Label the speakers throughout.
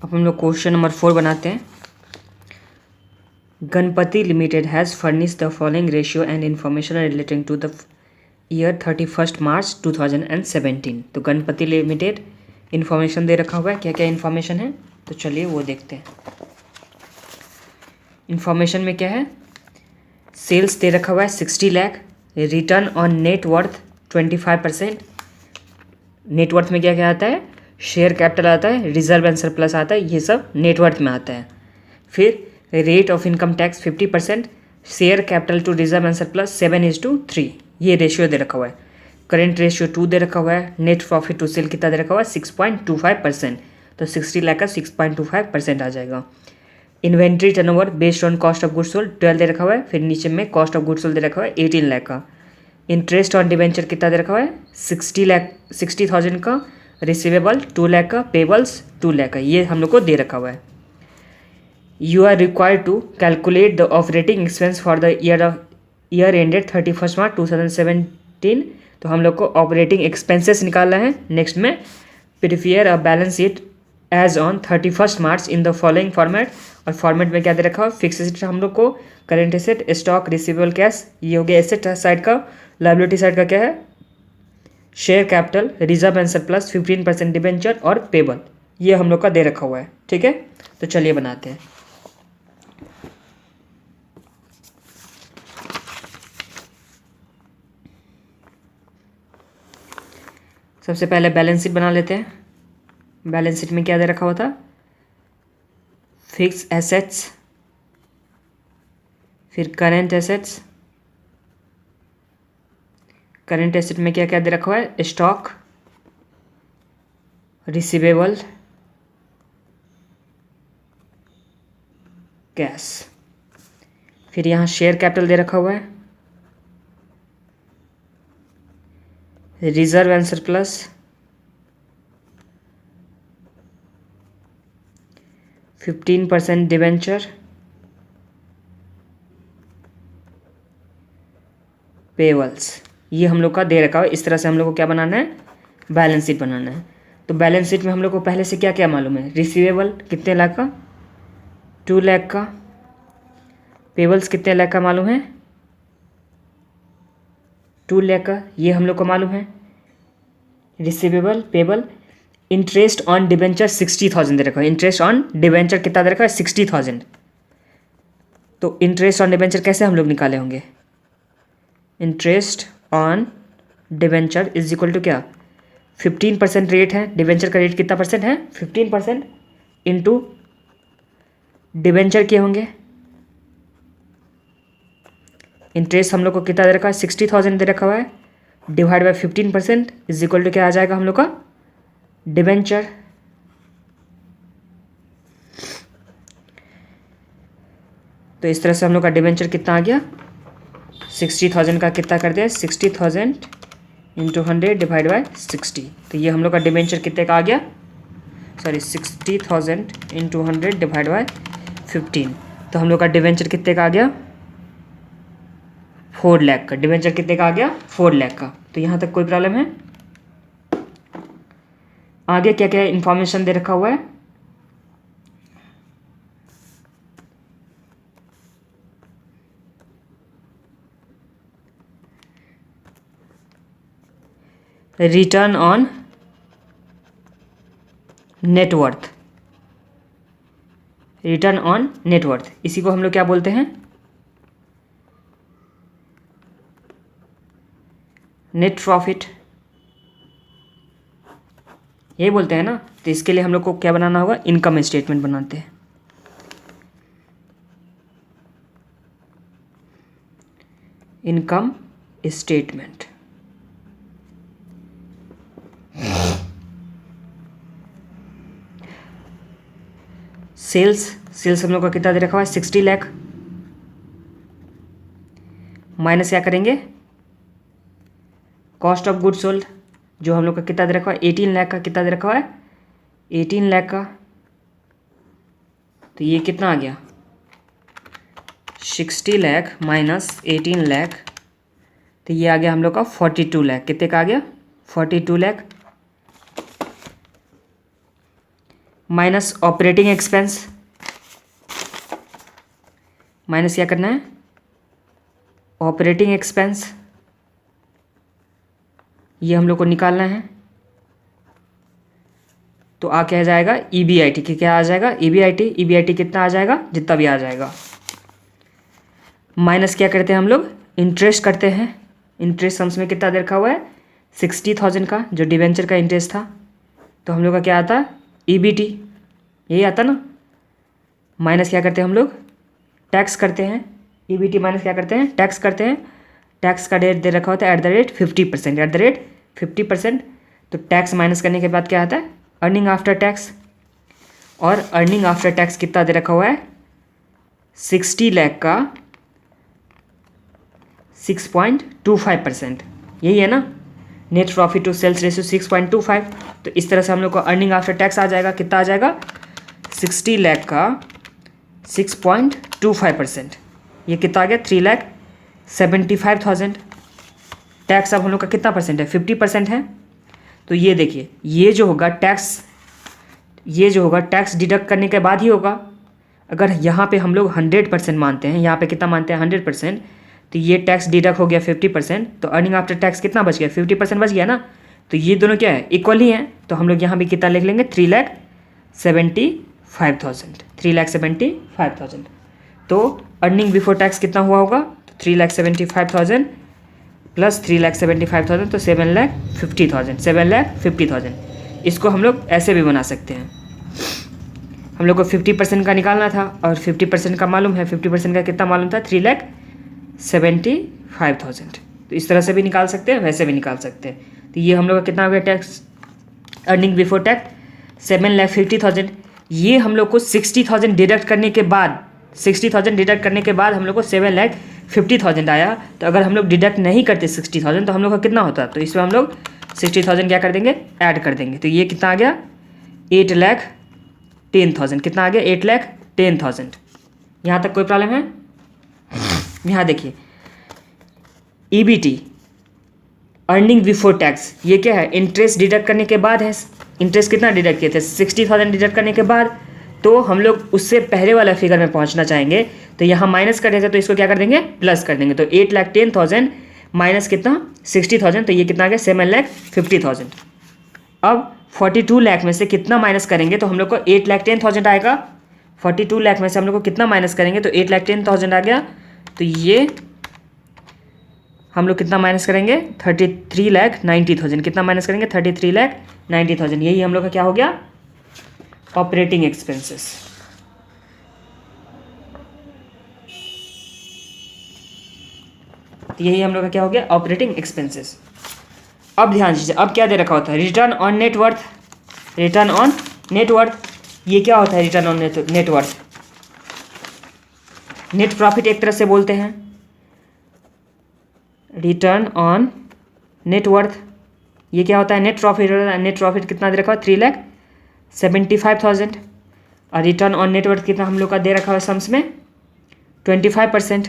Speaker 1: अब हम लोग क्वेश्चन नंबर 4 बनाते हैं। Ganpati limited has furnish the following ratio and information relating to the year 31 March 2017। तो गणपति लिमिटेड इन्फॉर्मेशन दे रखा हुआ है, क्या क्या इन्फॉर्मेशन है, तो चलिए वो देखते हैं। इन्फॉर्मेशन में क्या है, सेल्स दे रखा हुआ है 60 lakh, return on net worth 25%। Net worth में क्या क्या आता है, शेयर कैपिटल आता है, रिजर्व एंड सरप्लस आता है, ये सब नेटवर्थ में आता है। फिर rate of income tax 50%, share capital to reserve and surplus 7:3, ये रेशियो दे रखा हुआ है। करेंट रेशियो 2 दे रखा हुआ है। नेट प्रॉफिट टू सेल कितना दे रखा हुआ है, 6.25%। तो 60 लाख का 6.25% आ जाएगा। Inventory turnover based on cost of goods sold 12 दे रखा हुआ है। फिर नीचे में कॉस्ट ऑफ गुड्स सोल्ड दे रखा हुआ है 18 लाख का। इंटरेस्ट ऑन डिवेंचर कितना दे रखा हुआ है, 60,000 का। रिसीवेबल 2 लाख का, पेबल्स 2 लाख का, ये हम लोग को दे रखा हुआ है। You are required to calculate the operating expense for the year ended 31 March 2017। तो हम लोग को ऑपरेटिंग एक्सपेंसेस निकालना है। नेक्स्ट में prepare a balance sheet as on 31 March in the following format. और फॉर्मेट में क्या दे रखा है, फिक्स एसेट हम लोग को, current asset, stock, receivable, cash, ये हो गया एसेट साइड का। लायबिलिटी साइड का क्या है, share capital, reserve and surplus, 15% debenture और पेबल, ये हम लोग का दे रखा हुआ है। ठीक है, तो चलिए बनाते हैं। सबसे पहले बैलेंस शीट बना लेते हैं। बैलेंस शीट में क्या दे रखा हुआ था, फिक्स एसेट्स, फिर करेंट एसेट्स। करेंट एसेट में क्या क्या दे रखा हुआ है, स्टॉक, रिसीवेबल, कैश। फिर यहाँ शेयर कैपिटल दे रखा हुआ है, reserve and surplus, %15 debenture, payables, ये हम लोग का दे रखा है। इस तरह से हम लोग को क्या बनाना है, बैलेंस शीट बनाना है। तो बैलेंस शीट में हम लोग को पहले से क्या क्या मालूम है, रिसीवेबल कितने लाख का, 2 लाख का। पेबल्स कितने लाख का मालूम है, 2 लाख का, ये हम लोग को मालूम है। Receivable, payable. Interest on debenture 60,000 दे रखा है। इंटरेस्ट ऑन डिबेंचर कितना दे रखा है, 60,000। तो इंटरेस्ट ऑन डिबेंचर कैसे हम लोग निकाले होंगे, interest on debenture is equal to क्या, 15% रेट है, डिबेंचर का रेट कितना परसेंट है, 15%, इंटू डिबेंचर किए होंगे। इंटरेस्ट हम लोग को कितना दे रखा है, 60,000 दे रखा हुआ है, divide by 15% is equal to क्या आ जाएगा हम लोग का, डिबेंचर। तो इस तरह से हम लोग का डिबेंचर कितना आ गया, 60,000 का कितना कर दिया, 60,000 इंटू 100 डिवाइड बाय 60। तो ये हम लोग का डिबेंचर कितने का आ गया, सॉरी 60,000 इंटू 100 डिवाइड बाय 15। तो हम लोग का डिबेंचर कितने का आ गया, 4 लाख का। डिबेंचर कितने का आ गया, 4 लाख का। तो यहाँ तक कोई प्रॉब्लम है। आगे क्या क्या इंफॉर्मेशन दे रखा हुआ है, return on net worth, return on net worth, इसी को हम लोग क्या बोलते हैं, नेट प्रॉफिट, ये बोलते हैं ना। तो इसके लिए हम लोग को क्या बनाना होगा, इनकम स्टेटमेंट बनाते हैं। इनकम स्टेटमेंट, सेल्स हम लोग का कितना दे रखा हुआ है, 60 लाख, माइनस क्या करेंगे, कॉस्ट ऑफ गुड सोल्ड, जो हम लोग का कितना दे रखा है, 18 लाख का। कितना दे रखा हुआ है, 18 लाख का। तो ये कितना आ गया, 60 लाख माइनस 18 लाख, तो ये आ गया हम लोग का 42 लाख। कितने का आ गया, 42 lakh. Minus operating expense, minus क्या करना है, ऑपरेटिंग एक्सपेंस, ये हम लोग को निकालना है। तो आ क्या जाएगा, EBIT की क्या आ जाएगा, EBIT कितना आ जाएगा, जितना भी आ जाएगा। माइनस क्या करते हैं हम लोग, इंटरेस्ट करते हैं। इंटरेस्ट सम्स में कितना दे रखा हुआ है, 60,000 का, जो डिवेंचर का इंटरेस्ट था। तो हम लोग का क्या आता, EBT, यही आता ना। माइनस क्या करते हैं हम लोग, टैक्स करते हैं। EBT माइनस क्या करते हैं, टैक्स करते हैं। टैक्स का रेट दे रखा होता है @50%, @50%। तो टैक्स माइनस करने के बाद क्या आता है, अर्निंग आफ्टर टैक्स। और अर्निंग आफ्टर टैक्स कितना दे रखा हुआ है, 60 लाख का 6.25%, यही है ना। Net profit to sales ratio 6.25। तो इस तरह से हम लोग को अर्निंग आफ्टर टैक्स आ जाएगा, कितना आ जाएगा, 60 लाख का 6.25%, ये कितना आ गया, 3,75,000। टैक्स अब हम लोग का कितना परसेंट है, 50% है। तो ये देखिए, ये जो होगा टैक्स डिडक्ट करने के बाद ही होगा। अगर यहाँ पे हम लोग 100% मानते हैं, यहाँ पे कितना मानते हैं, 100%, तो ये टैक्स डिडक्ट हो गया 50%, तो अर्निंग आफ्टर टैक्स कितना बच गया, 50% बच गया ना। तो ये दोनों क्या है, इक्वल ही हैं। तो हम लोग यहाँ भी कितना लिख लेंगे, 3,75,000। तो अर्निंग बिफोर टैक्स कितना हुआ होगा, तो 3,75,000 प्लस 3,75,000, तो 7,50,000। इसको हम लोग ऐसे भी बना सकते हैं। हम लोग को 50% का निकालना था, और 50% का मालूम है, 50% का कितना मालूम था, 3,75,000। तो इस तरह से भी निकाल सकते हैं, वैसे भी निकाल सकते हैं। तो ये हम लोग का कितना हो गया, टैक्स अर्निंग बिफोर टैक्स 7,50,000। ये हम लोग को 60,000 डिडक्ट करने के बाद, 60,000 डिडक्ट करने के बाद हम लोग को 7,50,000 आया। तो अगर हम लोग डिडक्ट नहीं करते 60,000, तो हम लोग का कितना होता, तो इसमें हम लोग 60,000 क्या कर देंगे, ऐड कर देंगे। तो ये कितना आ गया, 8,10,000। कितना आ गया, 8,10,000। यहाँ तक कोई प्रॉब्लम है। यहाँ देखिए, EBT अर्निंग बिफोर टैक्स, ये क्या है, इंटरेस्ट डिडक्ट करने के बाद है। इंटरेस्ट कितना डिडक्ट किए थे, 60,000 डिडक्ट करने के बाद। तो हम लोग उससे पहले वाला फिगर में पहुंचना चाहेंगे, तो यहाँ माइनस कर देंगे, तो इसको क्या कर देंगे, प्लस कर देंगे। तो 8,10,000 माइनस कितना, 60,000, तो ये कितना आ गया, 7,50,000। अब 42 लाख में से कितना माइनस करेंगे, तो हम लोग को 8,10,000 आएगा। 42 लाख में से हम लोग को कितना माइनस करेंगे, तो 8,10,000 आ गया। तो ये हम लोग कितना माइनस करेंगे, 33,90,000। कितना माइनस करेंगे, 33,90,000। यही हम लोग का क्या हो गया, ऑपरेटिंग एक्सपेंसेस। यही हम लोग का क्या हो गया, ऑपरेटिंग एक्सपेंसेस। अब ध्यान दीजिए, अब क्या दे रखा होता है, return on net worth. Return on net worth, ये क्या होता है, return on net worth, net profit एक तरह से बोलते हैं। रिटर्न ऑन नेटवर्थ, ये क्या होता है, नेट प्रॉफिट। नेट प्रॉफिट कितना दे रखा है, 3,75,000। और रिटर्न ऑन नेटवर्थ कितना हम लोग का दे रखा है सम्स में, 25%।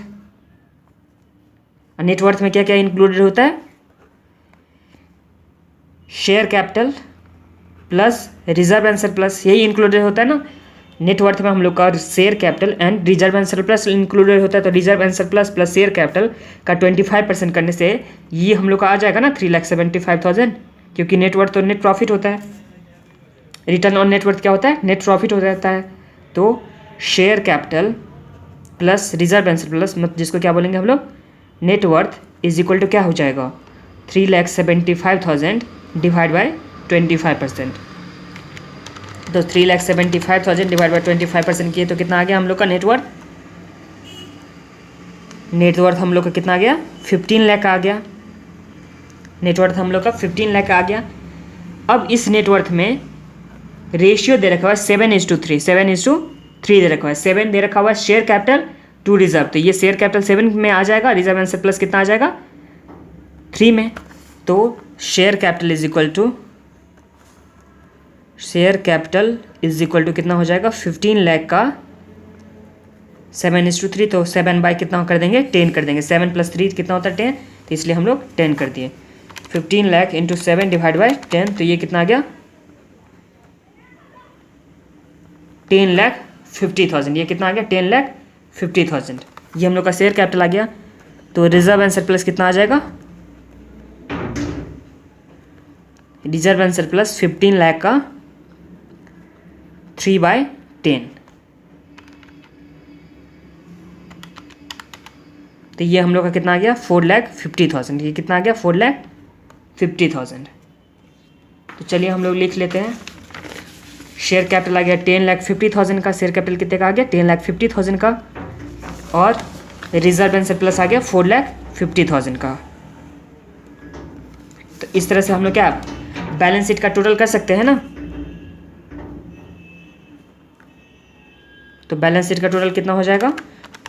Speaker 1: और नेटवर्थ में क्या क्या इंक्लूडेड होता है, share capital plus reserve and surplus, यही इंक्लूडेड होता है ना। नेटवर्थ में हम लोग का share capital and reserve and surplus included होता है। तो reserve and surplus plus share capital का 25% करने से ये हम लोग का आ जाएगा ना 3,75,000, क्योंकि नेटवर्थ तो नेट प्रॉफिट होता है। रिटर्न ऑन नेटवर्थ क्या होता है, नेट प्रॉफिट हो जाता है। तो share capital plus reserve and surplus, जिसको क्या बोलेंगे हम लोग, नेटवर्थ इज इक्वल टू क्या हो जाएगा, 3,75,000 डिवाइड बाई 25%। तो 3,75,000 डिवाइड बाई 25% किए तो कितना आ गया हम लोग का नेटवर्थ। नेटवर्थ हम लोग का कितना आ गया, 15 लाख आ गया। नेटवर्थ हम लोग का 15 लाख आ गया। अब इस नेटवर्थ में रेशियो दे रखा हुआ है 7:3, 7:3 दे रखा हुआ है। 7 दे रखा हुआ है शेयर कैपिटल टू रिजर्व, तो ये शेयर कैपिटल 7 में आ जाएगा, रिजर्व एंड सरप्लस कितना आ जाएगा 3 में। तो share capital is equal to कितना हो जाएगा, 15 लाख का 7:3, तो 7 बाई कितना कर देंगे, 10 कर देंगे। 7 + 3 कितना होता है 10, तो इसलिए हम लोग 10 कर दिए। 15 लाख इंटू 7 डिवाइड बाई 10, तो ये कितना आ गया 10,50,000। ये कितना आ गया 10,50,000। ये हम लोग का शेयर कैपिटल आ गया। तो रिजर्व एंड सरप्लस कितना आ जाएगा, रिजर्व एंड सरप्लस 15 लाख का 3/10। तो ये हम लोग का कितना आ गया 4,50,000। ये कितना आ गया 4,50,000। तो चलिए हम लोग लिख लेते हैं। शेयर कैपिटल आ गया 10,50,000 का, शेयर कैपिटल कितने का आ गया 10,50,000 का, और रिजर्व एंड सरप्लस आ गया 4,50,000 का। तो इस तरह से हम लोग क्या बैलेंस शीट का टोटल कर सकते हैं ना। तो बैलेंस शीट का टोटल कितना हो जाएगा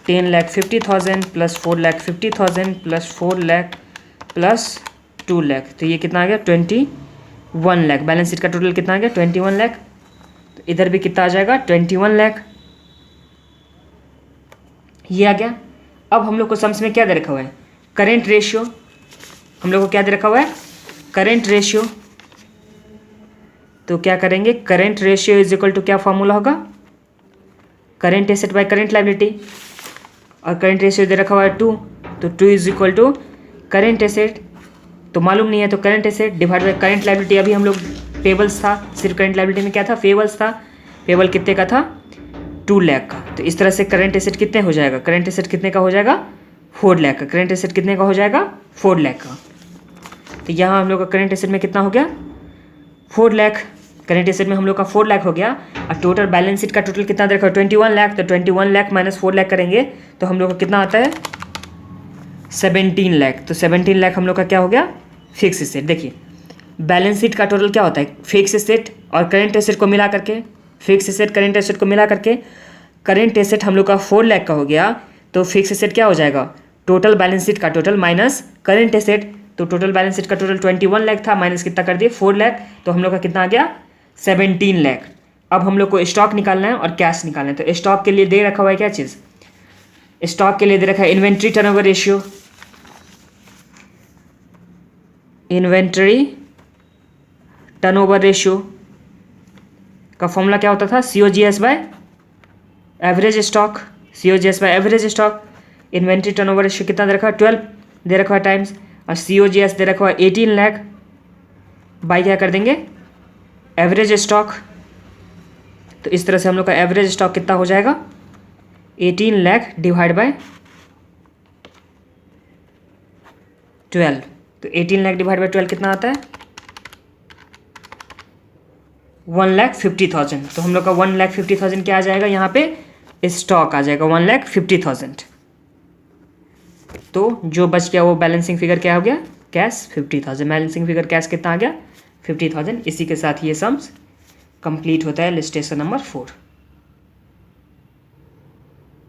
Speaker 1: 10,50,000 plus 4,50,000 plus 4 lakh plus 2 lakh. तो ये कितना आ गया 21 लाख। बैलेंस शीट का टोटल कितना आ गया 21 लाख। तो इधर भी कितना आ जाएगा 21 लाख। ये आ गया। अब हम लोग को सम्स में क्या दे रखा हुआ है, करेंट रेशियो। हम लोग को क्या दे रखा हुआ है, करेंट रेशियो। तो क्या करेंगे, current ratio is equal to क्या फॉर्मूला होगा, current asset by current liability. और करेंट रेशियो दे रखा हुआ है 2, तो 2 is equal to current asset तो मालूम नहीं है, तो current asset divide by current liability. अभी हम लोग पेबल्स था, सिर्फ करेंट लायबिलिटी में क्या था, पेबल्स था। पेबल कितने का था 2 लाख का। तो इस तरह से करेंट एसेट कितने हो जाएगा, करेंट एसेट कितने का हो जाएगा 4 लाख का। करेंट एसेट कितने का हो जाएगा 4 लाख का। तो यहाँ हम लोग का करेंट एसेट में कितना हो गया 4 लाख। करेंट एसेट में हम लोग का 4 लाख हो गया। और टोटल बैलेंस शीट का टोटल कितना देखो 21 लाख। तो 21 लाख माइनस 4 लाख करेंगे तो हम लोग का कितना आता है 17 लाख। तो 17 लाख हम लोग का क्या हो गया फिक्स एसेट। देखिए बैलेंस शीट का टोटल क्या होता है, फिक्स एसेट और करेंट एसेट को मिला करके, फिक्स एसेट करेंट एसेट को मिला करके, करेंट एसेट हम लोग का 4 लाख का हो गया। तो फिक्स एसेट क्या हो जाएगा, टोटल बैलेंस शीट का टोटल माइनस करेंट एसेट। तो टोटल बैलेंस शीट का टोटल 21 लाख था, माइनस कितना कर दिए 4 लाख। तो हम लोग का कितना आ गया 17 लाख। अब हम लोग को स्टॉक निकालना है और कैश निकालना है। तो स्टॉक के लिए दे रखा हुआ है क्या चीज़, स्टॉक के लिए दे रखा है inventory turnover ratio. Inventory turnover ratio का फॉर्मूला क्या होता था, COGS by average stock, COGS by average stock. Inventory turnover ratio कितना दे रखा है 12 दे रखा है टाइम्स, और COGS दे रखा है 18 लाख बाई क्या कर देंगे एवरेज स्टॉक। तो इस तरह से हम लोग का एवरेज स्टॉक कितना हो जाएगा 18 लाख डिवाइड बाय 12। तो 18 लाख डिवाइड बाय 12 कितना आता है 1,50,000। तो हम लोग का 1,50,000 क्या आ जाएगा यहाँ पे स्टॉक आ जाएगा 1,50,000। तो जो बच गया वो बैलेंसिंग फिगर क्या हो गया कैश 50,000। बैलेंसिंग फिगर कैश कितना आ गया 50,000। इसी के साथ ये सम्स कंप्लीट होता है इलस्ट्रेशन नंबर 4।